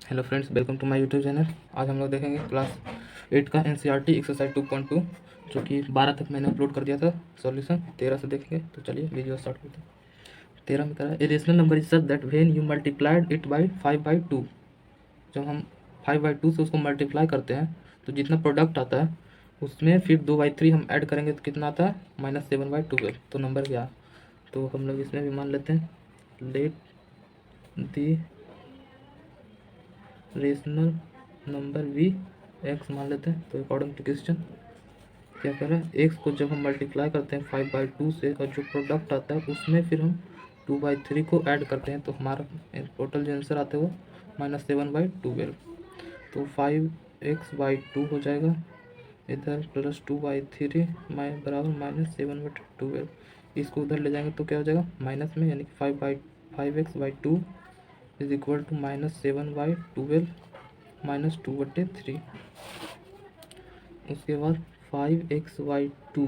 Hello friends, welcome to my YouTube channel. आज हम लोग देखेंगे क्लास 8 का एनसीईआरटी एक्सरसाइज 2.2, जो कि 12 तक मैंने अपलोड कर दिया था। सॉल्यूशन 13 से देखेंगे। तो चलिए वीडियो स्टार्ट करते हैं। 13 में करा है, a rational number is such that when you multiplied it by 5/2। जब हम 5/2 से उसको मल्टीप्लाई करते हैं तो जितना प्रोडक्ट आता है उसमें फिर 2/3 हम ऐड करेंगे तो कितना आता है -7/12। तो नंबर क्या? तो हम लोग इसमें भी मान लेते हैं, let the rational number be x मान लेते हैं। तो अकॉर्डिंग टू क्वेश्चन क्या कह रहा है, एक्स को जब हम मल्टीप्लाई करते हैं 5/2 से और जो प्रोडक्ट आता है उसमें फिर हम 2/3 को ऐड करते हैं तो हमारा टोटल जो आंसर आता है वो -7/12। तो 5x/2 हो जाएगा इधर, प्लस 2/3 बराबर -7/12। इसको उधर ले जाएंगे तो क्या हो जाएगा माइनस में, यानी कि 5x/2 इज इक्वल टू -7/12 -2/3। उसके बाद 5x/2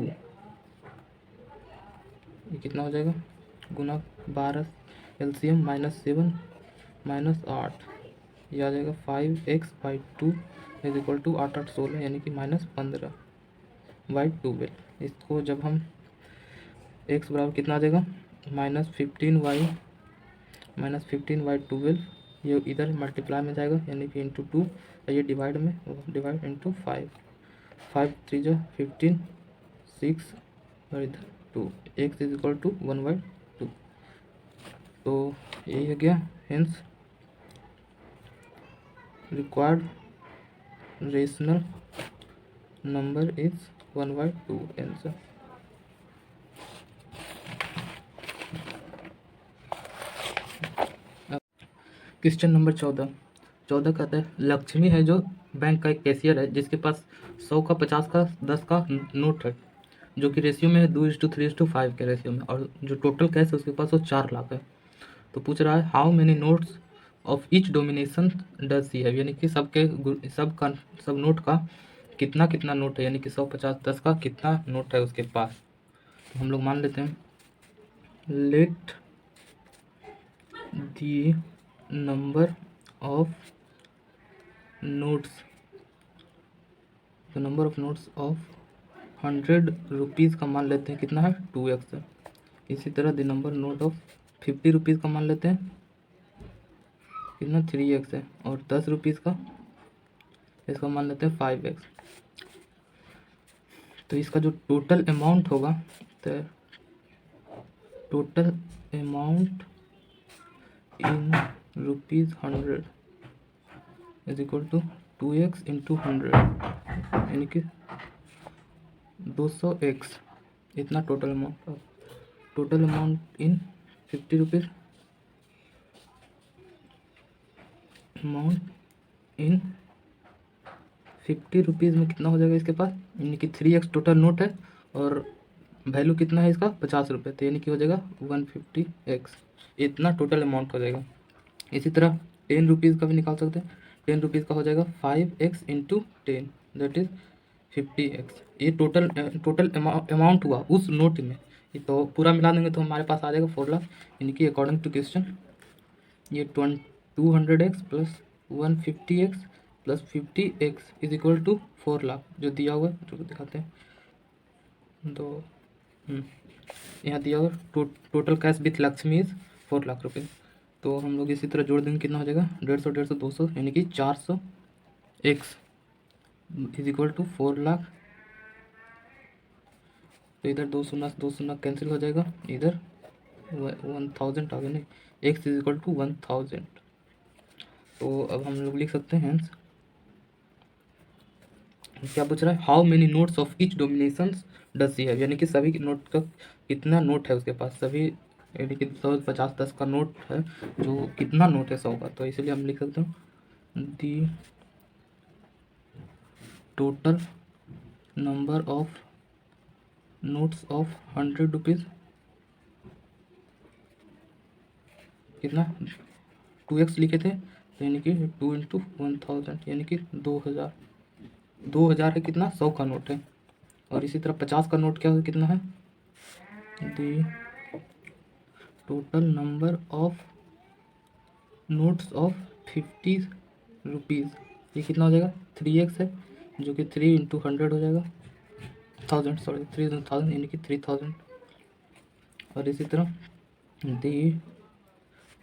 ये कितना हो जाएगा, गुना 12 एलसीएम -7 -8, ये आ जाएगा 5x/2 इज इक्वल टू 8 8 16, यानी कि -15/12। इसको जब हम x बराबर कितना आ जाएगा -15/12, ये इधर मल्टीप्लाई में जाएगा यानी कि इंटू 2, ये डिवाइड में, डिवाइड इंटू 5, 5 3 जो 15 6 और इधर 2, x इज इक्वल टू 1/2। तो यही हो गया, hence required rational number is 1/2 answer. Question number 14 कहता है, लक्ष्मी है जो बैंक का एक कैशियर है जिसके पास 100 का, 50 का, 10 का नोट है, जो कि रेशियो में है 2:3:5 के रेशियो में, और जो टोटल कैश है उसके पास वो 4 लाख है। तो पूछ रहा है how many notes of each domination does she have, यानी कि सब नोट का कितना कितना नोट है, यानी कि 100, 50, 10 का कितना नोट है उसके पास। तो हम लोग मान लेते हैं, let the number of notes, the number of notes of 100 rupees का मान लेते हैं कितना है 2x है। इसी तरह the number note of 50 rupees का मान लेते हैं कितना 3x है, और 10 रुपीज़ का इसका मान लेते हैं 5x। तो इसका जो टोटल अमाउंट होगा, तो total amount in ₹100 is equal to 2x into 100, यानी कि 200x। इतना total amount in 50 rupees, amount in 50 rupees में कितना हो जाएगा इसके पास, यानी कि 3x टोटल नोट है और वैल्यू कितना है इसका 50 रुपये, तो यानी कि हो जाएगा 150x। इतना टोटल अमाउंट हो जाएगा। इसी तरह 10 रुपीज़ का भी निकाल सकते हैं। 10 रुपीज़ का हो जाएगा 5x into 10, that is 50x। ये टोटल अमाउंट हुआ उस नोट में। ये तो पूरा मिला देंगे तो हमारे पास आ जाएगा 4 लाख, यानी कि अकॉर्डिंग टू क्वेश्चन ये 200x plus 150x plus 50x is equal to 4 lakh, जो दिया हुआ है, जो दिखाते हैं। तो यहाँ दिया हुआ total cash with Lakshmi is 4 lakh रुपये। तो हम लोग इसी तरह जोड़ देंगे, कितना हो जाएगा 150, 150, 200, यानी कि 400x is equal to 4 lakh. तो इधर 2 शून्य कैंसिल हो जाएगा, इधर 1000 आ गया, नहीं, x इज इक्वल टू 1000। तो अब हम लोग लिख सकते हैं क्या पूछ रहा है, how many notes of each domination does she have, यानी कि सभी नोट का कितना नोट है उसके पास, सभी यानी कि 100, 50, 10 का नोट है, जो कितना नोट है 100 का। तो इसलिए हम लिख सकते हैं दी total number of notes of 100 rupees कितना 2x लिखे थे, तो यानी कि 2 इंटू 1000, यानी कि 2000। 2000 है कितना 100 का नोट है। और इसी तरह 50 का नोट क्या है, कितना है, दी total number of notes of 50 rupees, ये कितना हो जाएगा 3x है, जो कि 3 × 100 हो जाएगा, 1000 सॉरी 3000 यानी कि 3000। और इसी तरह दी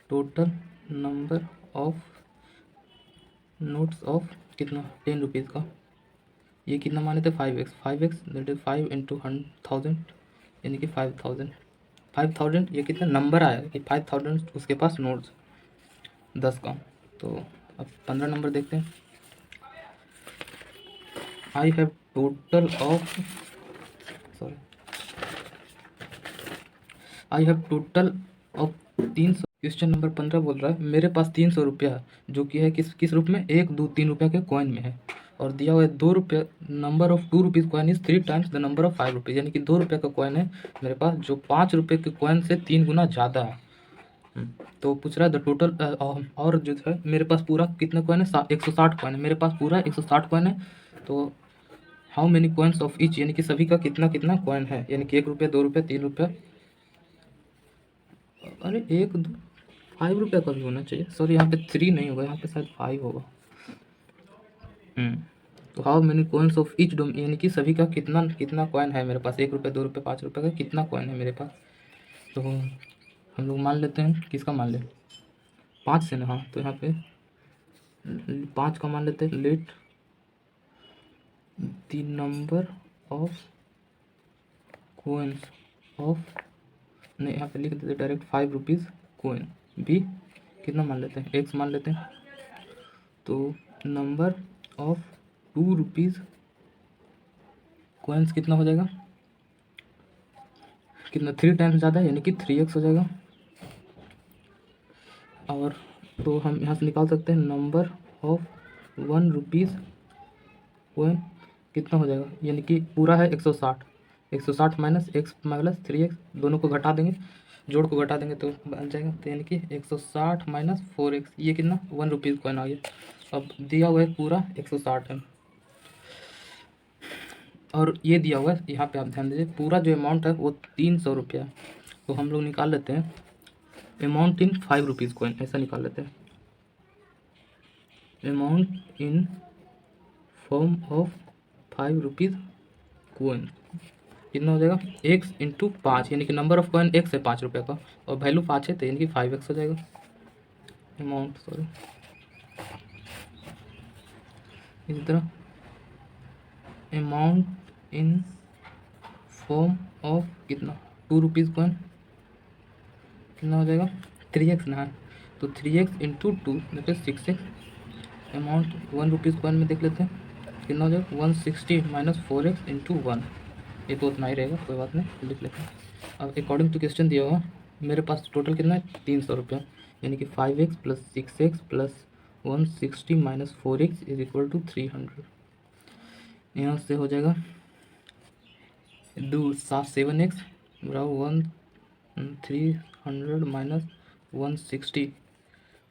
total number of notes of कितना 10 रुपीज़ का, ये कितना माने थे 5x दैट इज 5 × 1000 यानी कि 5000 ये कितना नंबर आया कि 5000 उसके पास नोट्स 10 का। तो अब 15 नंबर देखते हैं। I have total of sorry I have total of 300। Question number 15 बोल रहा है मेरे पास 300 रुपया है, जो कि है किस रूप में 1 2 3 रुपया के कॉइन में है, और दिया हुआ है 2 रुपया, number of 2 rupees coin is 3 times the number of 5 rupees, यानी कि 2 रुपये का कॉइन है मेरे पास जो 5 रुपये के कॉइन से 3 गुना ज़्यादा है। तो पूछ रहा है द टोटल, और जो है मेरे पास पूरा कितना कॉइन है 160 कॉइन है, मेरे पास पूरा 160 कॉइन है। तो how many coins of each, यानी कि सभी का कितना कितना कॉइन है, यानी कि 1 रुपया 2 रुपया 3 रुपया, अरे 1 2 5 रुपया का भी होना चाहिए, सॉरी यहाँ पे 3 नहीं होगा, यहाँ पे शायद 5 होगा। तो how many coins of each डोम, यानी कि सभी का कितना कितना कॉइन है मेरे पास, 1 रुपया 2 रुपया 5 रुपये का कितना कॉइन है मेरे पास। तो हम लोग मान लेते हैं, किसका मान लें 5 से ना, हाँ तो यहाँ पे 5 का मान लेते हैं। Let the number of coins of, नहीं यहाँ पे लिख देते डायरेक्ट 5 रुपीज़ कॉइन भी कितना मान लेते हैं x मान लेते हैं। तो नंबर ऑफ 2 रुपीज़ कॉइन्स कितना हो जाएगा, कितना 3 टाइम्स ज़्यादा है, यानी कि 3x हो जाएगा। और तो हम यहाँ से निकाल सकते हैं नंबर ऑफ 1 रुपीज़ कॉइन कितना हो जाएगा, यानी कि पूरा है 160 माइनस x माइनस 3x, दोनों को घटा देंगे, जोड़ को घटा देंगे तो बन जाएगा, तो यानी कि 160 माइनस 4x, ये कितना 1 रुपीज़ कॉइन आ गया। अब दिया हुआ है पूरा 160 है, और ये दिया हुआ है यहाँ पे आप ध्यान दीजिए पूरा जो अमाउंट है वो 300 रुपया है। तो हम लोग निकाल लेते हैं अमाउंट इन 5 रुपीज़ कॉइन, ऐसा निकाल लेते हैं amount in form of 5 rupees coin कितना हो जाएगा x × 5, यानी कि नंबर ऑफ कॉइन x है 5 रुपये का, और वैल्यू 5 है तो यानी कि 5x हो जाएगा अमाउंट, सॉरी। इसी तरह अमाउंट इन फॉर्म ऑफ कितना 2 रुपीज़ कॉइन कितना हो जाएगा 3x ना है, तो 3x × 2 that is 6x। Amount 1 rupees coin में देख लेते हैं कितना हो जाएगा 160 माइनस 4x × 1, ये तो उतना ही रहेगा, कोई बात नहीं लिख लेते हैं। अब अकॉर्डिंग टू क्वेश्चन दिया हुआ मेरे पास टोटल कितना है 300 रुपया, यानी कि 5x + 6x + 160 minus 4x is equal to 300। यहाँ से हो जाएगा 7x बराबर 300 माइनस 160,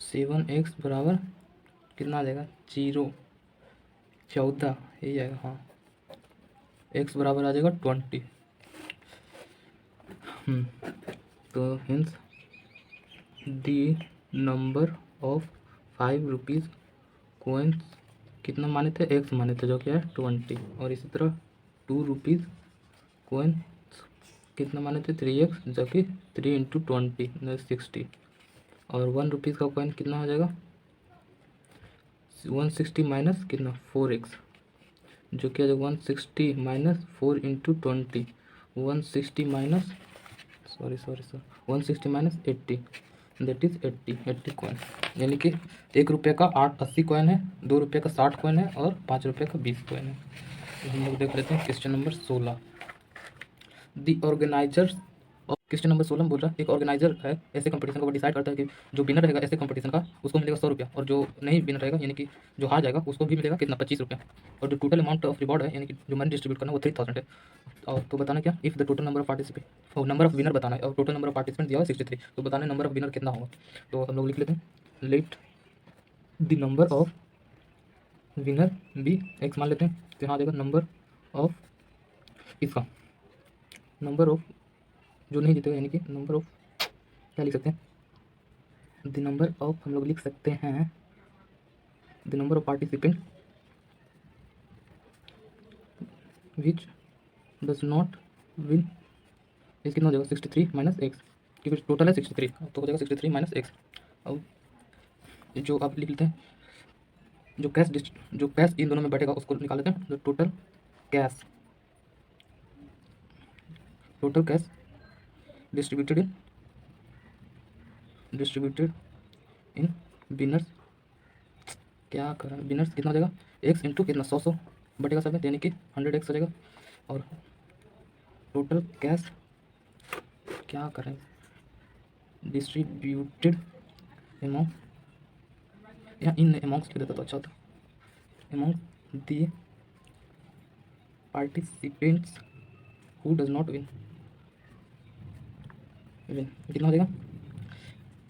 7x बराबर कितना आ जाएगा 14 यही आएगा, हाँ x बराबर आ जाएगा 20। तो hints the number of 5 rupees coins कितना माने थे x माने थे, जो क्या है 20, और इसी तरह 2 रुपीज़ कॉइन कितना माने थे 3x, जबकि 3 × 20 60, और 1 रुपीज़ का कॉइन कितना हो जाएगा 160 माइनस कितना 4x, जो कि 160 minus 4 × 20, 160 minus 160 minus 80 that is 80 coin, यानी कि 1 रुपये का 80 कॉइन है, 2 रुपये का 60 कॉइन है, और 5 रुपये का 20 कॉइन है। तो हम लोग देख लेते हैं क्वेश्चन नंबर 16। दी ऑर्गेनाइजर्स, क्वेश्चन नंबर 16 में बोल रहा है एक ऑर्गेनाइजर है ऐसे कंपटीशन को वो डिसाइड करता है कि जो विनर रहेगा ऐसे कंपटीशन का उसको मिलेगा 100 रुपया, और जो नहीं विनर रहेगा यानी कि जो हार जाएगा उसको भी मिलेगा कितना 25 रुपया, और जो टोटल अमाउंट ऑफ रिवॉर्ड है यानी कि जो मनी डिस्ट्रीब्यूट करना वो 3000 है। और तो बताना क्या if the total number of participant, number of winner बताना है, और टोटल नंबर ऑफ पार्टिसिपेंट दिया हुआ 63, तो बताना नंबर ऑफ विनर कितना होगा। तो हम लोग लिख लेते हैं let the number of winner be x मान लेते हैं, तो यहाँ आ जाएगा नंबर ऑफ इसका नंबर ऑफ जो नहीं जीतेगा, यानी कि नंबर ऑफ क्या लिख सकते हैं द नंबर ऑफ, हम लोग लिख सकते हैं the number of participant which does not win इस कितना हो जाएगा 63 माइनस एक्स, क्योंकि टोटल है 63 तो हो जाएगा 63 माइनस एक्स। अब जो आप लिख लेते हैं जो कैश इन दोनों में बैठेगा उसको निकाल लेते हैं। जो total cash distributed in winners, क्या कर रहा है विनर्स, कितना हो जाएगा एक्स इंटू कितना 100 बटेगा सब में, यानी कि 100x हो जाएगा। और टोटल कैश क्या कर रहे हैं डिस्ट्रीब्यूटेड अमाउंट, यहाँ इन अमाउंट्स लिख देता तो अच्छा होता, amount the participants who does not win कितना हो जाएगा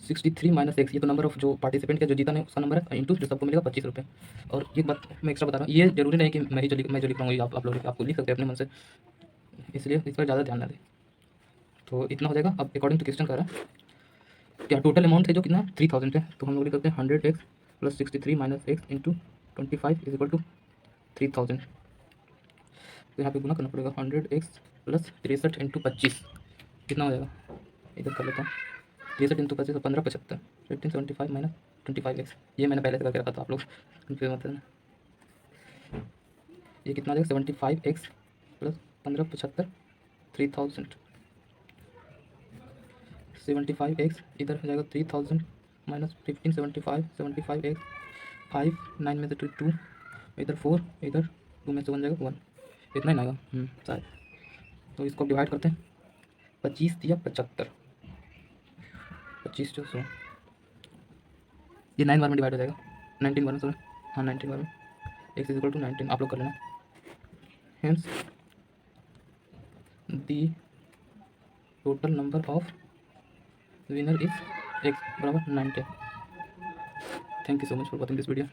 63 माइनस एक्स, ये तो नंबर ऑफ जो पार्टिसिपेंट का जो जीता है उसका नंबर है, इंटू जो सबको मिलेगा 25 रुपये। और एक बात मैं एक्स्ट्रा बता रहा हूँ, ये जरूरी नहीं कि मैं जो लिख रहा हूँ आप लोग आपको लिख सकते हैं अपने मन से, इसलिए इस पर ज़्यादा ध्यान ना दें। तो इतना हो जाएगा। अब अकॉर्डिंग टू क्वेश्चन कह रहा है क्या टोटल अमाउंट है जो कितना 3000 है, तो हम लोग लिख सकते हैं 100x plus 63 minus x into 25 is equal to 3000। तो यहाँ पे गुना करना पड़ेगा 100x प्लस 63 इंटू 25 कितना हो जाएगा, इधर कर लेता हूँ 63 इंटू 25 15 75 1575 माइनस 25x, ये मैंने पहले से करके रखा था, आप लोग कन्फ्यूज मत करना। ये कितना आ जाएगा 75x प्लस 1575 3000, 75x इधर हो जाएगा 3000 माइनस 1575 75x 5 9 में से 2 इधर 4 इधर 2 में से 1 जाएगा 1, इतना ही ना आएगा शायद। तो इसको डिवाइड करते हैं 25 या 75, 25 जो 100, ये 9 बार में डिवाइड हो जाएगा 19 बार में, सॉरी हाँ 19 बार में, x इज इक्वल टू 19 आप लोग कर लेना। Hence the total number of winner is x बराबर 90। Thank you so much for watching this video.